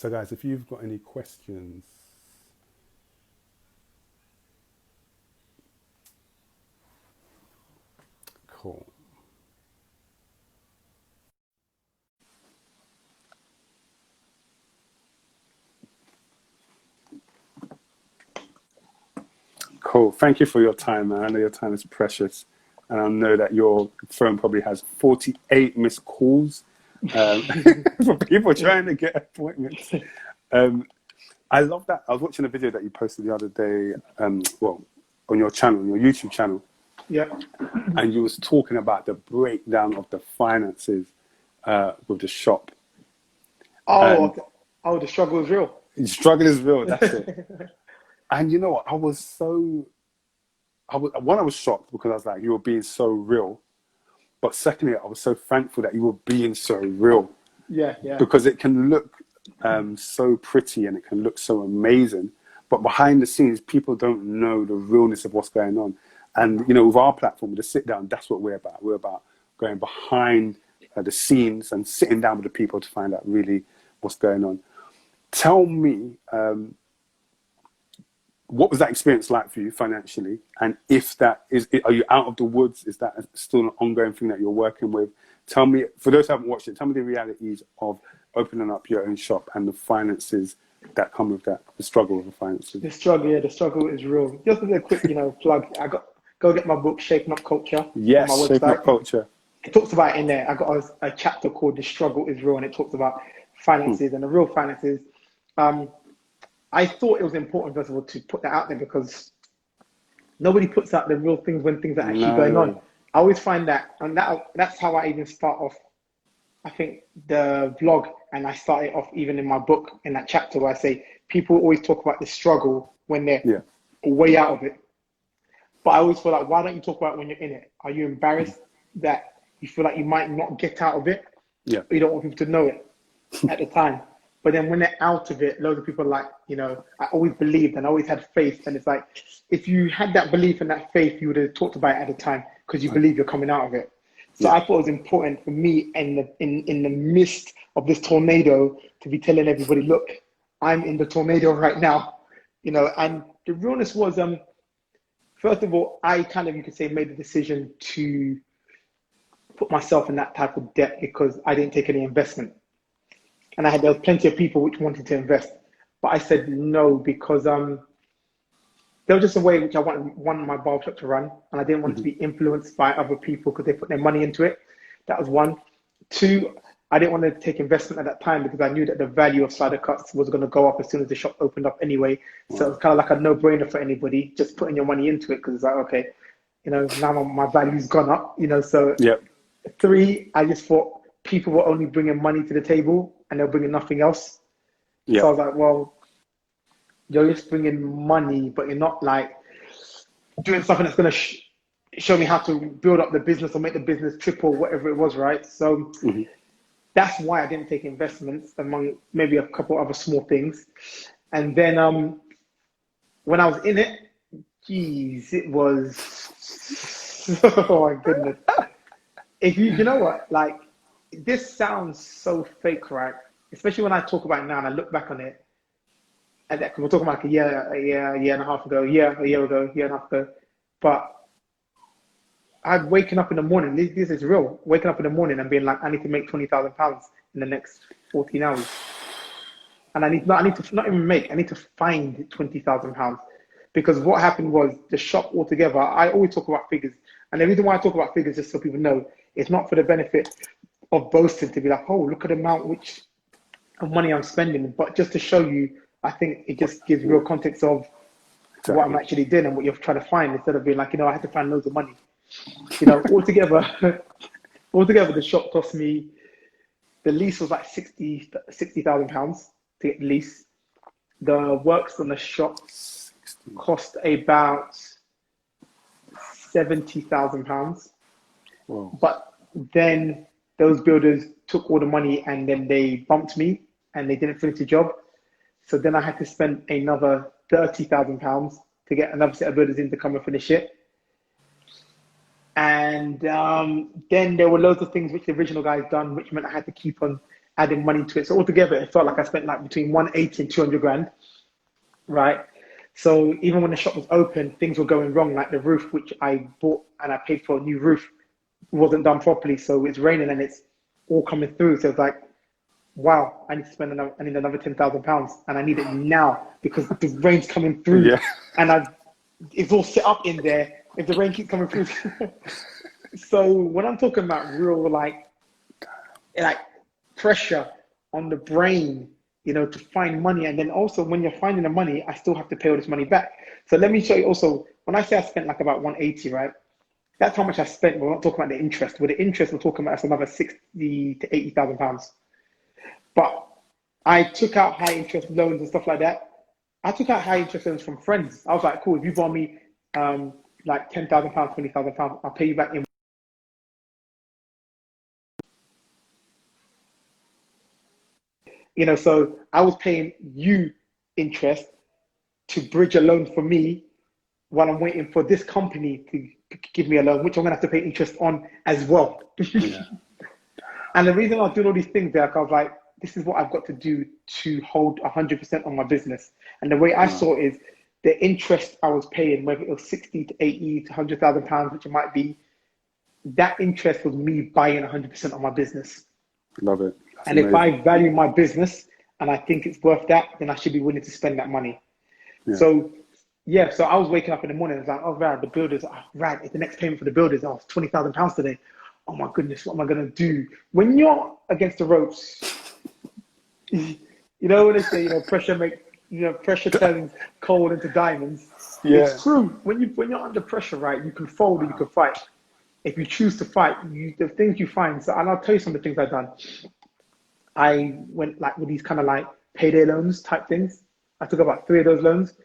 So guys, if you've got any questions, cool. Cool. Thank you for your time, man. I know your time is precious. And I know that your phone probably has 48 missed calls for people trying to get appointments. I love that. I was watching a video that you posted the other day, well, on your channel, your YouTube channel. Yeah. And you was talking about the breakdown of the finances with the shop. Oh, oh, the struggle is real. The struggle is real, that's it. And you know what? I was shocked because I was like, you were being so real. But secondly, I was so thankful that you were being so real. Yeah, yeah. Because it can look so pretty and it can look so amazing. But behind the scenes, people don't know the realness of what's going on. And, you know, with our platform, with the Sit Down, that's what we're about. We're about going behind the scenes and sitting down with the people to find out really what's going on. Tell me, what was that experience like for you financially? And if that is, are you out of the woods? Is that still an ongoing thing that you're working with? Tell me, for those who haven't watched it, tell me the realities of opening up your own shop and the finances that come with that, the struggle of the finances. The struggle, yeah, the struggle is real. Just as a quick, plug, go get my book, Shaping Up Culture. Yes, on my website. Shaping Up Culture. It talks about it in there. I got a chapter called The Struggle is Real, and it talks about finances and the real finances. I thought it was important, first of all, to put that out there because nobody puts out the real things when things are actually going on. I always find that, and that's how I even start off, I think, the vlog, and I start it off even in my book, in that chapter where I say, people always talk about the struggle when they're way out of it. But I always feel like, why don't you talk about it when you're in it? Are you embarrassed that you feel like you might not get out of it? Yeah. You don't want people to know it at the time. But then when they're out of it, loads of people are like, I always believed and I always had faith. And it's like, if you had that belief and that faith, you would have talked about it at the time because you believe you're coming out of it. So I thought it was important for me in the midst of this tornado to be telling everybody, look, I'm in the tornado right now, and the realness was, first of all, I kind of, you could say, made the decision to put myself in that type of debt because I didn't take any investment. And there was plenty of people which wanted to invest, but I said no because there was just a way which I wanted my barbershop to run, and I didn't want it to be influenced by other people because they put their money into it. That was one. Two, I didn't want to take investment at that time because I knew that the value of slider cuts was going to go up as soon as the shop opened up anyway. So it's kind of like a no-brainer for anybody, just putting your money into it because it's like, okay, now my value's gone up, so. Yep. Three, I just thought people were only bringing money to the table and they're bringing nothing else. Yep. So I was like, well, you're just bringing money, but you're not like doing something that's going to show me how to build up the business or make the business triple, whatever it was, right? So that's why I didn't take investments, among maybe a couple other small things. And then when I was in it, geez, it was, oh my goodness. If you know what, like, this sounds so fake, right? Especially when I talk about it now and I look back on it. And that, cause we're talking about like a year and a half ago, a year ago, year and a half ago. But I'd waken up in the morning, this is real, waking up in the morning and being like, I need to make £20,000 in the next 14 hours. And I need to not even make, I need to find £20,000. Because what happened was the shop altogether, I always talk about figures. And the reason why I talk about figures, just so people know, it's not for the benefit of boasting to be like, oh, look at the amount of money I'm spending, but just to show you, I think it just gives real context of what I'm actually doing and what you're trying to find, instead of being like, I had to find loads of money. Altogether, the shop cost me, the lease was like £60,000 to get the lease. The works on the shop cost about £70,000. Wow. But then those builders took all the money and then they bumped me and they didn't finish the job. So then I had to spend another £30,000 to get another set of builders in to come and finish it. And then there were loads of things which the original guys done, which meant I had to keep on adding money to it. So altogether, it felt like I spent like between 180 and 200 grand, right? So even when the shop was open, things were going wrong. Like the roof, which I bought and I paid for a new roof, wasn't done properly. So it's raining and it's all coming through. So it's like, wow, I need to spend I need another £10,000 and I need it now because the rain's coming through. Yeah. And it's all set up in there if the rain keeps coming through. So when I'm talking about real like pressure on the brain, you know, to find money, and then also when you're finding the money, I still have to pay all this money back. So let me show you also, when I say I spent like about 180, right? That's how much I spent. We're not talking about the interest. With the interest, we're talking about another 60 to 80,000 pounds. But I took out high interest loans and stuff like that. I took out high interest loans from friends. I was like, cool, if you borrow me like £10,000, £20,000, I'll pay you back in. You know, so I was paying you interest to bridge a loan for me while I'm waiting for this company to give me a loan, which I'm gonna have to pay interest on as well. Yeah. And the reason I was doing all these things there, I was like, this is what I've got to do to hold 100% on my business. And the way I saw it is the interest I was paying, whether it was 60 to 80 to £100,000, which it might be, that interest was me buying 100% of my business. Love it. That's and amazing. If I value my business and I think it's worth that, then I should be willing to spend that money. Yeah. So I was waking up in the morning, I was like, oh, right, the builders, right, it's the next payment for the builders, it's £20,000 today. Oh my goodness, what am I gonna do? When you're against the ropes, you know when they say, pressure turns coal into diamonds. Yeah. It's true. When you're under pressure, right, you can fold or you can fight. If you choose to fight, the things you find. So, and I'll tell you some of the things I've done. I went like with these kind of like payday loans type things. I took about 3 of those loans,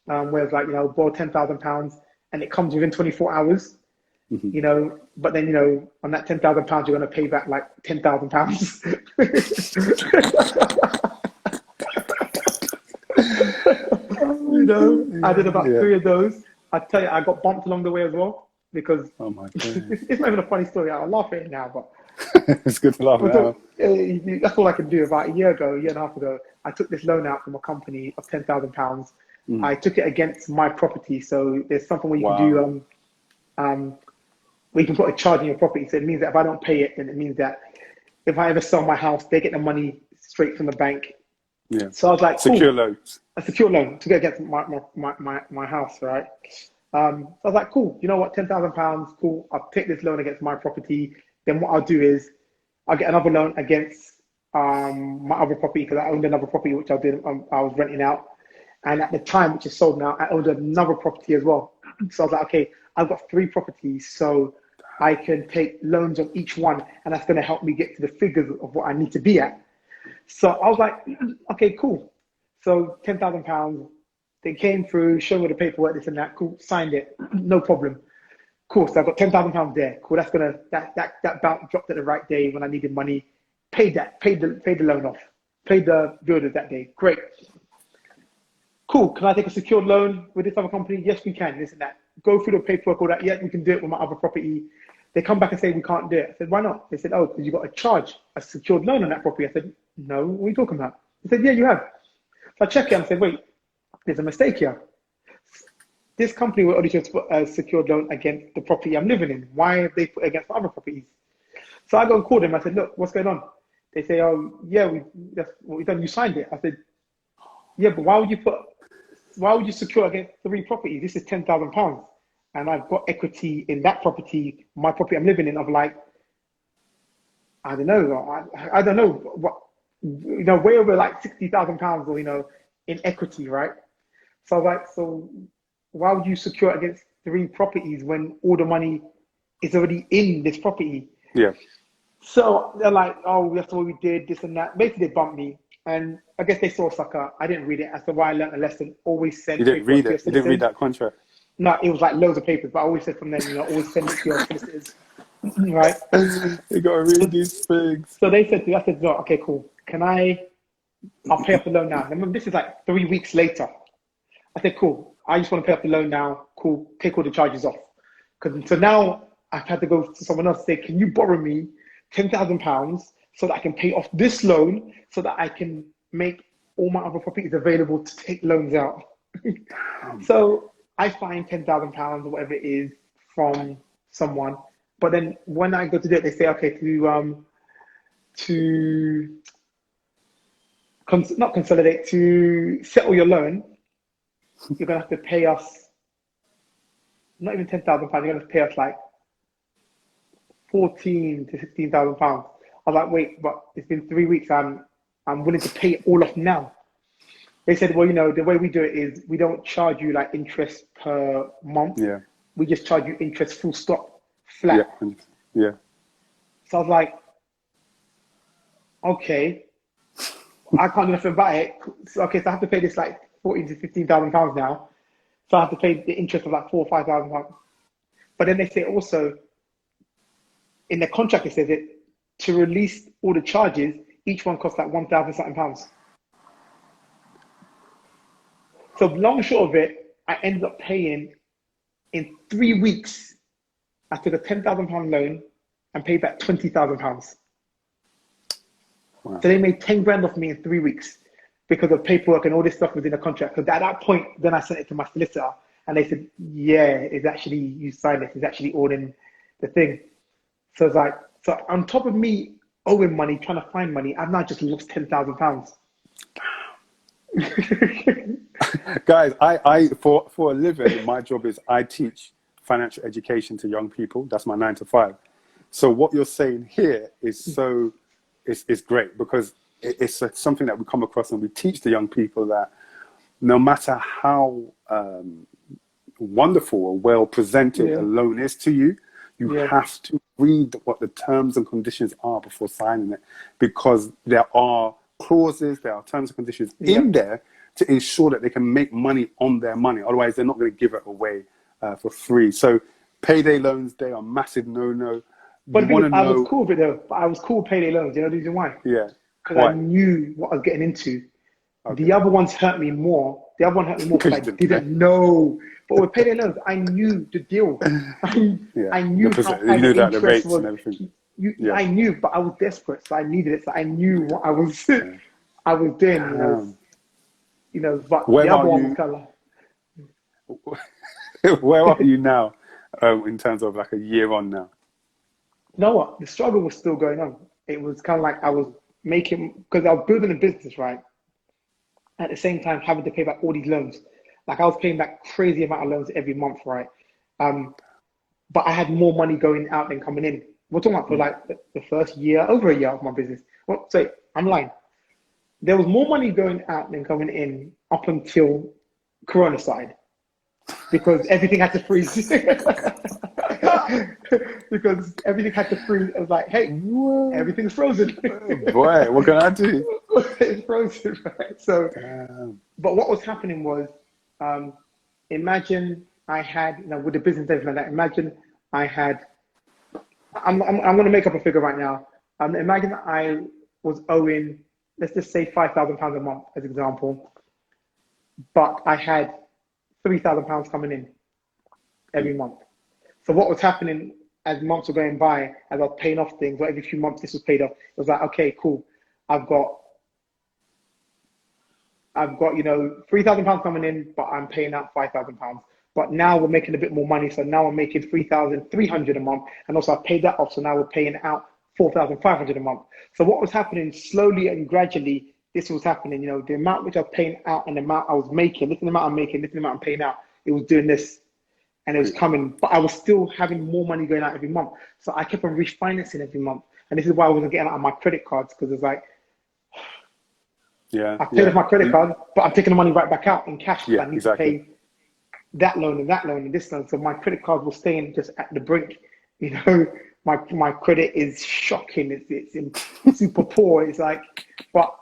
where it's like, borrow £10,000 and it comes within 24 hours. Mm-hmm. But then, on that £10,000, you're going to pay back like £10,000. I did about 3 of those. I tell you, I got bumped along the way as well because oh my it's not even a funny story. I'll laugh at it now, but it's good to laugh now. That's all I can do. About a year and a half ago, I took this loan out from a company of £10,000. I took it against my property. So there's something where you can do, where you can put a charge on your property. So it means that if I don't pay it, then it means that if I ever sell my house, they get the money straight from the bank. Yeah. So I was like, cool. Secure loans. A secure loan to go against my house, right? So I was like, cool. You know what? £10,000, cool. I'll take this loan against my property. Then what I'll do is I'll get another loan against my other property because I owned another property which I was renting out. And at the time, which is sold now, I owned another property as well. So I was like, okay, I've got 3 properties, so I can take loans on each one, and that's going to help me get to the figures of what I need to be at. So I was like, okay, cool. So £10,000, they came through, showed me the paperwork, this and that, cool, signed it, no problem. Cool, so I've got £10,000 there. Cool, that bounce dropped at the right day when I needed money. Paid the loan off. Paid the builders that day. Great. Cool, can I take a secured loan with this other company? Yes, we can, this and that. Go through the paperwork, all that. Yeah, we can do it with my other property. They come back and say, we can't do it. I said, why not? They said, oh, because you got to charge a secured loan on that property. I said, no, what are you talking about? They said, yeah, you have. So I checked it and I said, wait, there's a mistake here. This company will only just put a secured loan against the property I'm living in. Why have they put it against other properties? So I go and call them. I said, look, what's going on? They say, oh, yeah, that's what we've done. You signed it. I said, yeah, but why would you secure against 3 properties? This is £10,000. And I've got equity in that property, my property I'm living in, of like, I don't know what, way over like £60,000 or, in equity, right? So I was like, so why would you secure against 3 properties when all the money is already in this property? Yeah. So they're like, oh, that's what we did, this and that. Basically, they bumped me. And I guess they saw sucker. I didn't read it. That's why I learned a lesson. Always send. You didn't read it? You didn't read that contract? No, it was like loads of papers, but I always said from then, always send it to your solicitors, right? You got to read these things. So they said to me, I said, no, okay, cool. I'll pay off the loan now. Remember, this is like 3 weeks later. I said, cool. I just want to pay off the loan now. Cool. Take all the charges off. So now I've had to go to someone else and say, can you borrow me £10,000 so that I can pay off this loan, so that I can make all my other properties available to take loans out. So I find £10,000 or whatever it is from someone, but then when I go to do it, they say, okay, not consolidate, to settle your loan, you're gonna have to pay us not even £10,000. You're gonna pay us like 14 to 16,000 pounds. I was like, wait, but it's been 3 weeks. I'm willing to pay it all off now. They said, well, the way we do it is we don't charge you like interest per month. Yeah. We just charge you interest full stop, flat. Yeah. Yeah. So I was like, okay, I can't do nothing about it. So, okay, so I have to pay this like 14 to 15,000 pounds now. So I have to pay the interest of like 4,000 or 5,000 pounds. But then they say also, in the contract it says it, to release all the charges, each one costs like 1,000 something pounds. So long and short of it, I ended up paying in 3 weeks. I took a £10,000 loan and paid back £20,000. Wow. So they made 10 grand off me in 3 weeks because of paperwork and all this stuff within the contract. Because at that point, then I sent it to my solicitor and they said, yeah, it's actually, you signed this, it's actually all in the thing. So it's like, so on top of me owing money, trying to find money, I've now just lost £10,000. Guys, I for a living, my job is I teach financial education to young people. That's my 9 to 5. So what you're saying here is it's great, because it's something that we come across and we teach the young people that no matter how wonderful or well presented a loan is to you, you have to read what the terms and conditions are before signing it, because there are clauses, there are terms and conditions in there to ensure that they can make money on their money. Otherwise, they're not going to give it away for free. So payday loans, they are massive no-no. But I was cool with it though. I was cool with payday loans. You know the reason why? Yeah. Because I knew what I was getting into. Okay. The other ones hurt me more. The other one hurt me more because I didn't know. But with payday loans, I knew the deal. I knew how high the interest was. And everything. I knew, but I was desperate, so I needed it. So I knew what I was I was doing. But the other one was kind of like. Where are you now, in terms of like a year on now? You know what? The struggle was still going on. It was kind of like I was making, because I was building a business, right? At the same time, having to pay back all these loans. Like I was paying back crazy amount of loans every month, right? But I had more money going out than coming in. We're talking about for like the first year, over a year of my business. Well, sorry, I'm lying. There was more money going out than coming in up until Corona started, because everything had to freeze. Because everything had to freeze. I was like, hey, everything's frozen. Boy, what can I do? It's frozen, right? So, but what was happening was, imagine I had, with the business like that, imagine I had, I'm going to make up a figure right now. Imagine I was owing, let's just say £5,000 a month as an example, but I had £3,000 coming in every month. So what was happening as months were going by, as I was paying off things, or every few months this was paid off, it was like, okay, cool. I've got £3,000 coming in, but I'm paying out £5,000. But now we're making a bit more money, so now I'm making £3,300 a month, and also I've paid that off, so now we're paying out £4,500 a month. So what was happening slowly and gradually, this was happening. The amount which I was paying out and the amount I was making, this is the amount I'm making, this is the amount I'm paying out. It was doing this, and it was coming, but I was still having more money going out every month. So I kept on refinancing every month, and this is why I wasn't getting out of my credit cards, because it's like, I paid off my credit card, but I'm taking the money right back out in cash. I need to pay that loan and that loan and this loan. So my credit card was staying just at the brink. My credit is shocking. It's super poor. It's like, but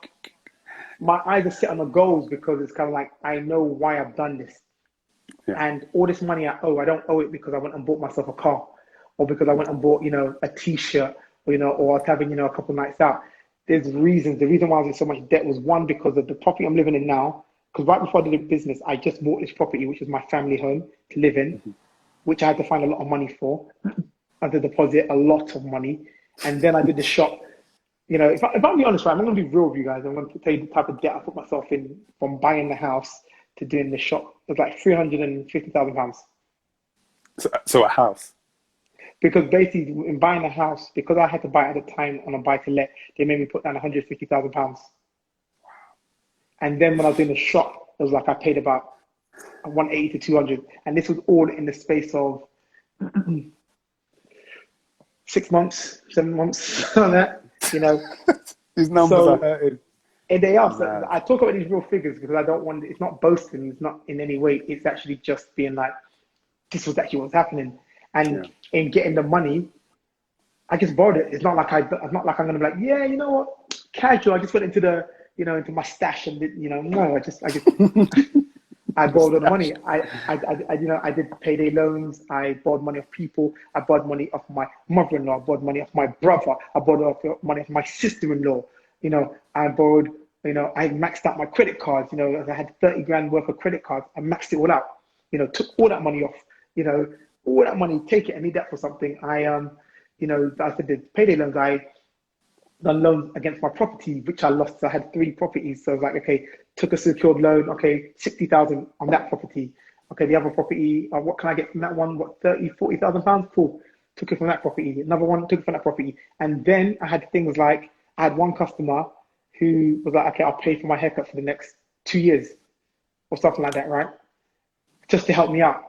my eyes are set on the goals, because it's kind of like, I know why I've done this. And all this money I owe, I don't owe it because I went and bought myself a car, or because I went and bought, a t-shirt, or I was having, a couple of nights out. There's reasons. The reason why I was in so much debt was, one, because of the property I'm living in now. Because right before I did the business, I just bought this property, which is my family home to live in, which I had to find a lot of money for. I had to deposit a lot of money. And then I did the shop. You know, if I'm being honest, right, I'm going to be real with you guys. I'm going to tell you the type of debt I put myself in from buying the house to doing the shop. It was like £350,000. So a house. Because basically, in buying a house, because I had to buy it at the time on a buy to let, they made me put down £150,000. And then when I was in the shop, it was like I paid about 180 to 200, and this was all in the space of 6 months, 7 months, on that. You know, These numbers are so hurting. and they are. So Mad. I talk about these real figures because I don't want. It's not boasting. It's not in any way. It's actually just being like, this was actually what's happening. Yeah. And in getting the money, I just borrowed it. It's not like it's not like I'm gonna be like, yeah, you know what, casual. I just went into the, into my stash and did, no, I just I borrowed all the money. I did payday loans. I borrowed money off people. I borrowed money off my mother-in-law. I borrowed money off my brother. I borrowed money off my sister-in-law. I borrowed, I maxed out my credit cards. I had 30 grand worth of credit cards. I maxed it all out. Took all that money off, all that money, take it, I need that for something. I said the payday loans, I done loans against my property, which I lost. So I had 3 properties. So I was like, okay, took a secured loan. Okay, 60,000 on that property. Okay, the other property, what can I get from that one? What, 30, 40,000 pounds? Cool. Took it from that property. Another one, took it from that property. And then I had things like, I had one customer who was like, okay, I'll pay for my haircut for the next 2 years or something like that, right? Just to help me out.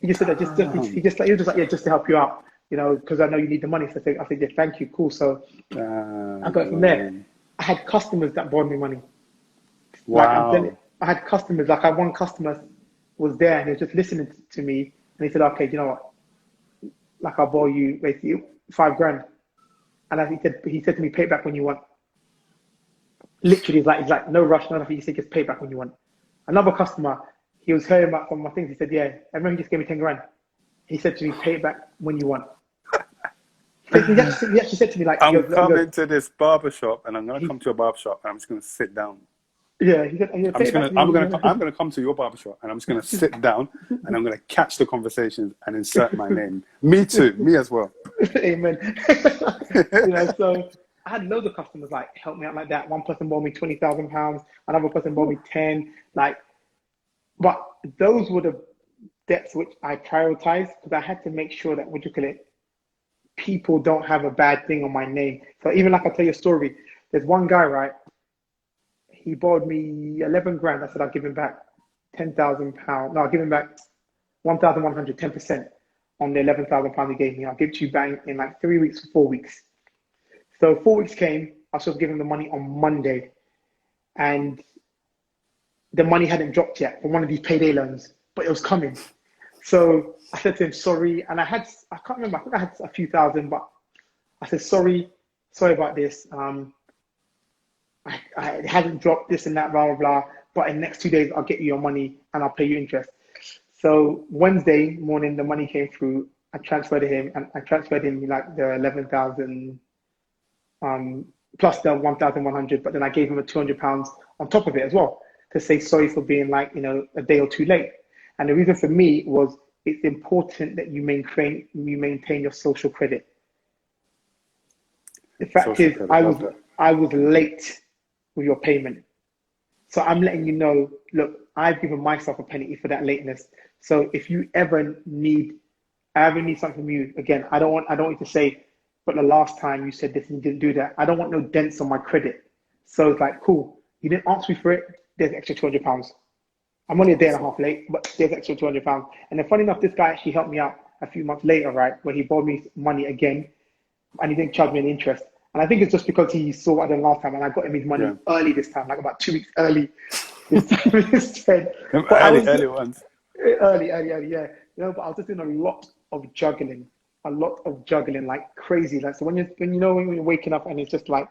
He just said that he was just like, yeah, just to help you out. Because I know you need the money. So I said, yeah, thank you, cool. So I got it from there. I had customers that borrowed me money. Like I'm telling you, I had customers, like I had one customer was there and he was just listening to me and he said, okay, you know what? Like I'll borrow you basically 5 grand. And he said to me, pay it back when you want. Literally, he's like, no rush, no nothing. He said, just pay it back when you want. Another customer, he was hearing about some of my things. He said, yeah, I remember he just gave me 10 grand. He said to me, pay it back when you want. He actually said to me, like, I'm coming to this barber shop, and I'm gonna come to a barber shop, and I'm just gonna sit down. Yeah, he said, I'm gonna come to your barber shop, and I'm just gonna sit down, and I'm gonna catch the conversations and insert my name. Me too, me as well. Amen. So I had loads of customers like help me out like that. One person borrowed me £20,000, another person borrowed me 10. But those were the debts which I prioritized because I had to make sure that people don't have a bad thing on my name. So even like I tell you a story, there's one guy, right? He borrowed me 11 grand. I said I'll give him back £10,000. No, I'll give him back 1,100, 10% on the £11,000 he gave me. I'll give it to you back in like 3 weeks or 4 weeks. So 4 weeks came. I was supposed to give him the money on Monday, and the money hadn't dropped yet from one of these payday loans, but it was coming. So I said to him, sorry. And I can't remember, I think I had a few thousand, but I said, sorry about this. I hadn't dropped this and that, blah, blah, blah. But in the next 2 days, I'll get you your money and I'll pay you interest. So Wednesday morning, the money came through. I transferred to him and I transferred him like the 11,000 plus the 1,100. But then I gave him a £200 on top of it as well to say sorry for being like, a day or two late. And the reason for me was it's important that you maintain your social credit. The fact is, I was late with your payment. So I'm letting you know, look, I've given myself a penalty for that lateness. So if you ever need something from you, again, I don't want you to say, but the last time you said this and you didn't do that. I don't want no dents on my credit. So it's like, cool, you didn't ask me for it, there's extra £200. I'm only a day and a half late, but there's extra £200. And then funny enough, this guy actually helped me out a few months later, right, where he borrowed me money again and he didn't charge me any interest. And I think it's just because he saw what I did last time and I got him his money early this time, like about 2 weeks early this time instead. Early ones. Early, yeah. But I was just doing a lot of juggling, like crazy. Like, so when you're waking up and it's just like,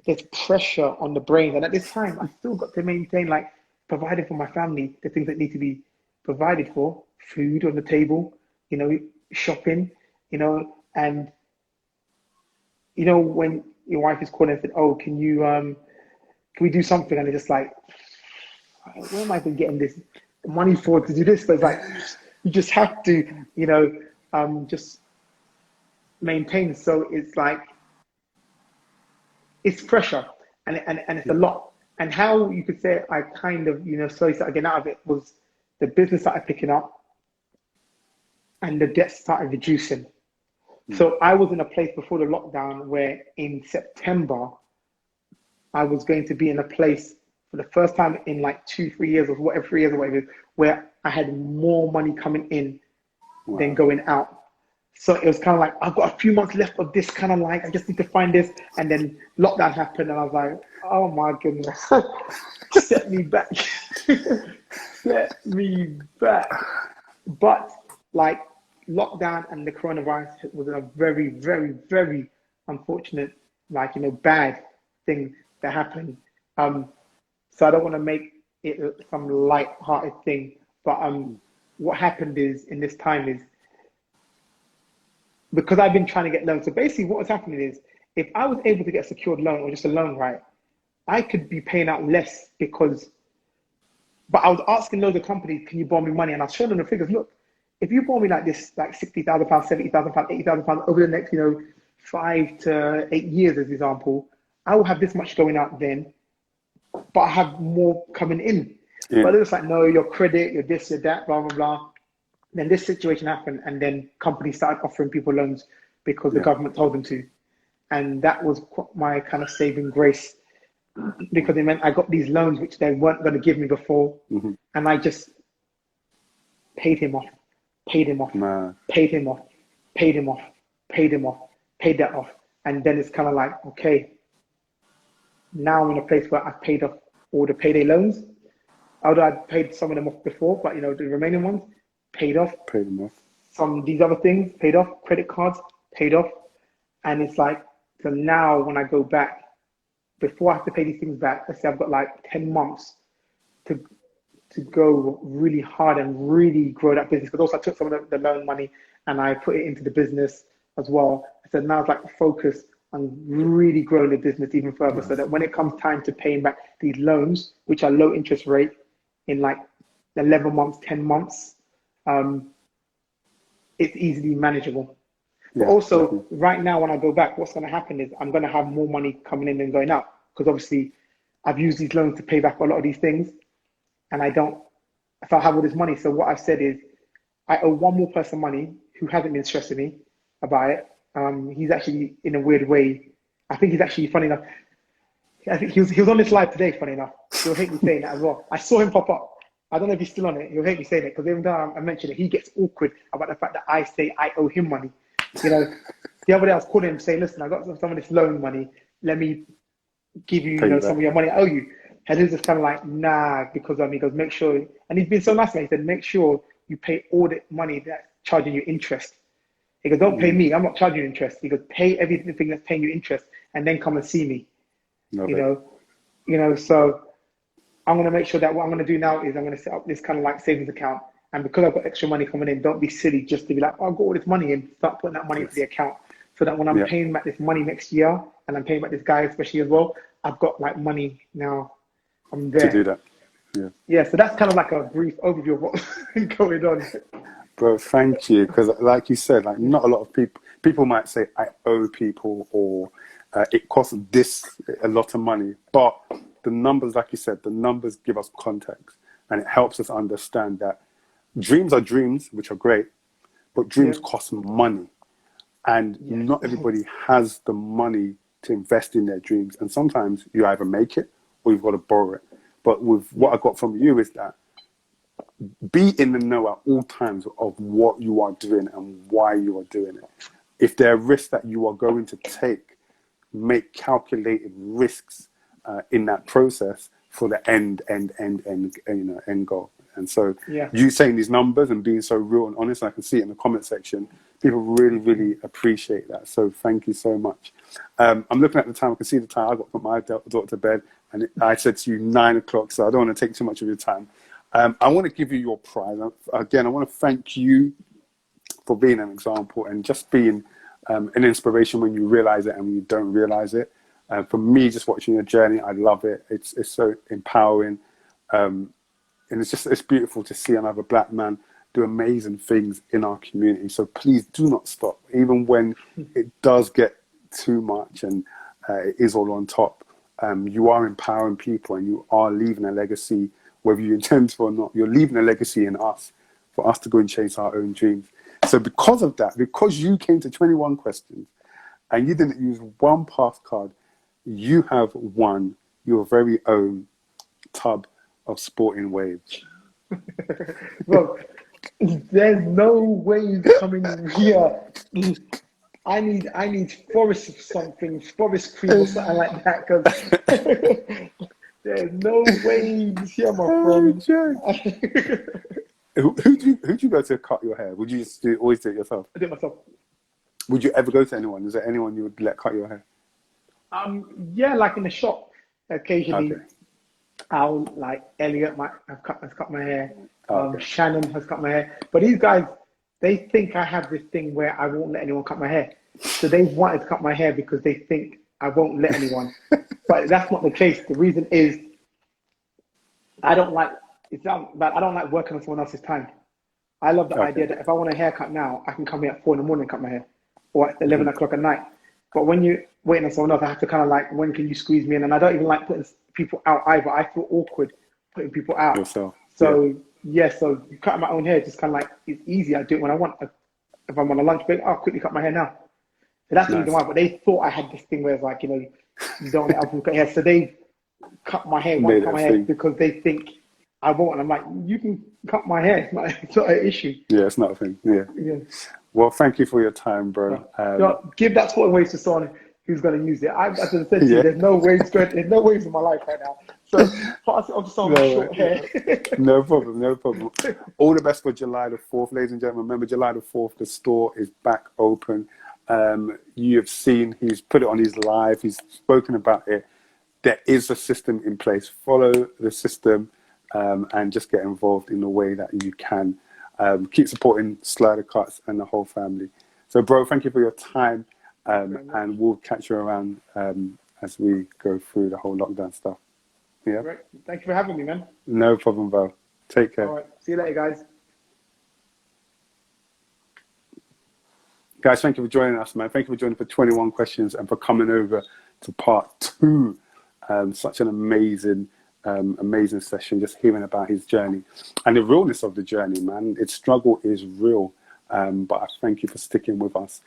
there's pressure on the brain. And at this time, I still got to maintain like providing for my family, the things that need to be provided for, food on the table, shopping, and when your wife is calling and said, oh, can we do something? And it's just like, where am I even getting this money for to do this? But it's like, you just have to, just maintain. So it's like, it's pressure, and it's a lot. And how you could say I kind of, slowly started getting out of it was the business started picking up and the debt started reducing. So I was in a place before the lockdown where in September, I was going to be in a place for the first time in like 2-3 years or whatever, 3 years or whatever, where I had more money coming in than going out. So it was kind of like, I've got a few months left of this kind of like, I just need to find this. And then lockdown happened and I was like, oh my goodness, set me back, set me back. But like lockdown and the coronavirus was a very, very, very unfortunate, like, bad thing that happened. So I don't want to make it some light-hearted thing, but what happened is in this time is, because I've been trying to get loans. So basically what was happening is, if I was able to get a secured loan or just a loan, right, I could be paying out less but I was asking loads of companies, can you borrow me money? And I was showing them the figures. Look, if you borrow me like this, like £60,000, £70,000, £80,000 over the next, 5 to 8 years, as an example, I will have this much going out then, but I have more coming in. Yeah. But it was like, no, your credit, your this, your that, blah, blah, blah. Then this situation happened, and then companies started offering people loans because the government told them to. And that was my kind of saving grace, because it meant I got these loans which they weren't going to give me before. And I just paid him off, paid him off, paid him off, paid him off, paid him off, paid that off. And then it's kind of like, okay, now I'm in a place where I've paid off all the payday loans. Although I'd paid some of them off before, but the remaining ones, paid off. Paid them off. Some of these other things, paid off. Credit cards, paid off. And it's like, so now when I go back, before I have to pay these things back, let's say I've got like 10 months to go really hard and really grow that business. Because also I took some of the loan money and I put it into the business as well. So now it's like the focus on really growing the business even further, so that when it comes time to paying back these loans, which are low interest rate, in like 11 months, 10 months, it's easily manageable. But also, right now, when I go back, what's going to happen is I'm going to have more money coming in than going out, because obviously I've used these loans to pay back a lot of these things, and I have all this money. So what I've said is, I owe one more person money who hasn't been stressing me about it. He's actually, in a weird way, I think he's actually, funny enough, I think he was on this live today, funny enough. He'll hate me saying that as well. I saw him pop up. I don't know if he's still on it. He'll hate me saying it, because even though I mentioned it, he gets awkward about the fact that I say I owe him money. The other day I was calling him saying, listen, I got some of this loan money. Let me give you, some of your money I owe you. And he's just kind of like, nah, because he goes, make sure, and he's been so nice to me. He said, make sure you pay all the money that's charging you interest. He goes, don't pay me. I'm not charging you interest. He goes, pay everything that's paying you interest, and then come and see me. So I'm going to make sure that what I'm going to do now is I'm going to set up this kind of like savings account. And because I've got extra money coming in, don't be silly just to be like, oh, I've got all this money in. Start putting that money into the account, so that when I'm paying back this money next year, and I'm paying back this guy especially as well, I've got like money now. I'm there. To do that. Yeah, so that's kind of like a brief overview of what's going on. Bro, thank you. Because like you said, like not a lot of people might say, I owe people, or it costs this a lot of money. But the numbers, like you said, the numbers give us context, and it helps us understand that dreams are dreams, which are great, but dreams cost money. And not everybody has the money to invest in their dreams. And sometimes you either make it or you've got to borrow it. But with what I got from you is that be in the know at all times of what you are doing and why you are doing it. If there are risks that you are going to take, make calculated risks in that process for the end goal. And so you saying these numbers and being so real and honest, I can see it in the comment section, people really, really appreciate that. So thank you so much. I'm looking at the time. I can see the time. I've got to put my daughter to bed. And I said to you 9 o'clock, so I don't want to take too much of your time. I want to give you your prize. Again, I want to thank you for being an example and just being an inspiration when you realize it and when you don't realize it. For me, just watching your journey, I love it. It's so empowering. And it's beautiful to see another black man do amazing things in our community. So please do not stop, even when it does get too much. And it is all on top. You are empowering people and you are leaving a legacy, whether you intend to or not. You're leaving a legacy in us for us to go and chase our own dreams. So because of that, because you came to 21 questions and you didn't use one pass card, you have won your very own tub of sporting waves. Bro, there's no waves coming here. I need forest something, forest cream or something like that, because there's no waves here, my friend. Who'd you go to cut your hair? Would you just always do it yourself? I did it myself. Would you ever go to anyone? Is there anyone you would let cut your hair? Yeah, like in the shop, occasionally. Okay. I'll like Elliot has cut my hair. Okay. Shannon has cut my hair. But these guys, they think I have this thing where I won't let anyone cut my hair. So they wanted to cut my hair because they think I won't let anyone. But that's not the case. The reason is I don't like working on someone else's time. I love the idea that if I want a haircut now, I can come here at 4 a.m. and cut my hair, or at 11 o'clock at night. But when you're waiting on someone else, I have to kind of like, when can you squeeze me in? And I don't even like putting people out either. I feel awkward putting people out. Yourself. So so cutting my own hair just kind of like, it's easy. I do it when I want. If I'm on a lunch break, I'll quickly cut my hair now. So that's the reason why. But they thought I had this thing where it's like, you know, you don't let other people cut hair. So they cut my hair, because they think I won't. And I'm like, you can cut my hair. It's not an issue. Yeah, it's not a thing. Yeah. Well, thank you for your time, bro. Give that sort of waves to someone who's going to use it. As I said to you, there's no waves in my life right now. So pass it on to someone with short hair. No problem. All the best for July the 4th, ladies and gentlemen. Remember, July the 4th, the store is back open. You have seen, he's put it on his live, he's spoken about it. There is a system in place. Follow the system and just get involved in the way that you can. Keep supporting Slider Cuts and the whole family. So, bro, thank you for your time. And we'll catch you around as we go through the whole lockdown stuff. Yeah. Great. Thank you for having me, man. No problem, bro. Take care. All right. See you later, guys. Guys, thank you for joining us, man. Thank you for joining for 21 questions and for coming over to part 2. Such an amazing session, just hearing about his journey and the realness of the journey, man. Its struggle is real, but I thank you for sticking with us.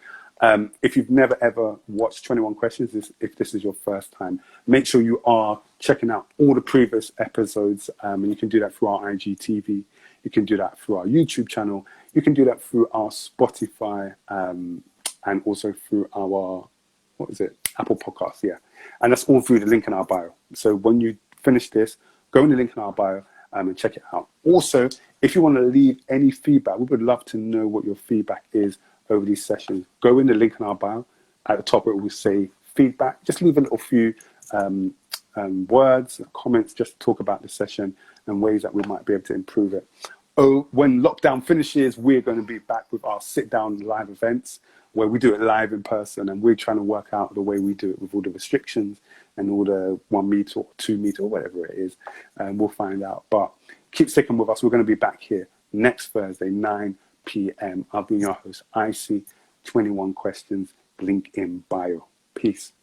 If you've never ever watched 21 Questions, if this is your first time, make sure you are checking out all the previous episodes, and you can do that through our IGTV. You can do that through our YouTube channel. You can do that through our Spotify, and also through our, Apple Podcasts, yeah. And that's all through the link in our bio. So when you finish this, go in the link in our bio and check it out. Also, if you want to leave any feedback, we would love to know what your feedback is over these sessions. Go in the link in our bio. At the top, it will say feedback. Just leave a little few words, comments, just to talk about the session and ways that we might be able to improve it. When lockdown finishes, we're going to be back with our sit-down live events where we do it live in person, and we're trying to work out the way we do it with all the restrictions and all the 1 meter or 2 meter or whatever it is, and we'll find out. But keep sticking with us. We're going to be back here next Thursday, 9 p.m. I'll be your host. I see 21 Questions, link in bio. Peace.